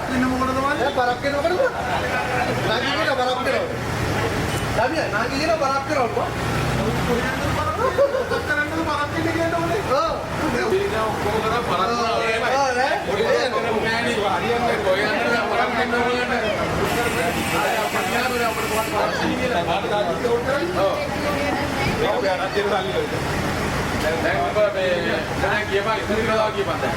වෙන මොකටද වන්නේ? බරක් වෙනවද? නාගි කියන බරක් වෙනවද? ළමයා නාගි කියන බරක් වෙනවද? කොහෙන්ද බරක් කරන්නද බරක් ඉන්නේ කියන්න ඕනේ. ඔව්. ඒක ඔක්කොම කරා බරක් කරනවා. පොඩි දෙයක් නෑනේ හරියන්නේ කොහෙන්ද බරක් වෙන්න ඕනේ. ආය අපිට අපිට බරක් කියලා බාරදාදී උඩ කරන්නේ. ඔව්. ඒක අපි අරන් දෙන්න දැන් ඔබ මේ දැන් කියපන් ඉතින් කළා කියපන් දැන්.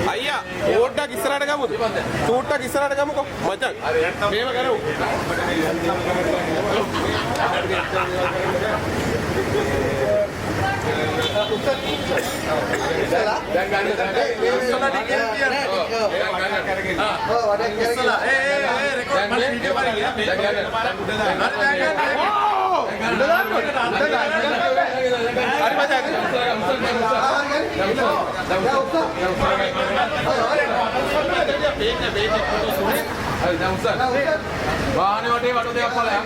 අයියා ඕට්ටක් ඉස්සරහට ගමුද? චූට්ටක් ඉස්සරහට ගමුකෝ මචං. මේව කරමු. දැන් ගන්න දැන් ඉස්සලා ටිකේ කියන්නේ. ඔව් වඩක් කරගෙන. රෙකෝඩ් මම වීඩියෝ බලන්න. දැන් ගන්න. හරි මචං. වාහනේ වටේ වටු දෙකක් බලන්න.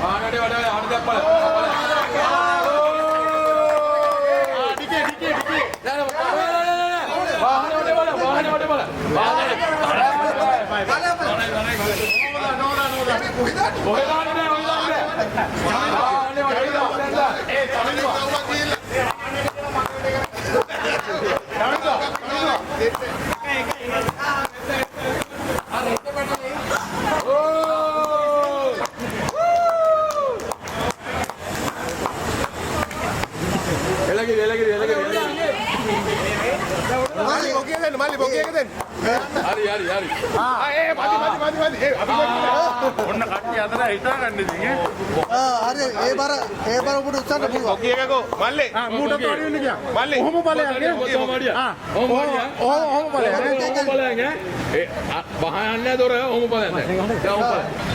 වාහනේ වටේ වටු දෙකක් බලන්න. මල්ලි බොකේ එක දෙන්න. හරි. ඒ මදි. අපි ඔන්න කට්ටිය අතර හිතා ගන්න ඉතින් ඈ. හරි ඒ බර ඔබට උත්සන්න පුළුවන්. බොකේ එකකෝ මල්ලි. මූටත් වඩි වෙන්න ගියා. මල්ලි. ඔහොම බලයක් නේ. ඔහොම බලයක්. ඔහොම බලයක්. ඒ බහ යන්නේ දොර ඔහොම බලන්න. දැන් ඔහොම බලන්න.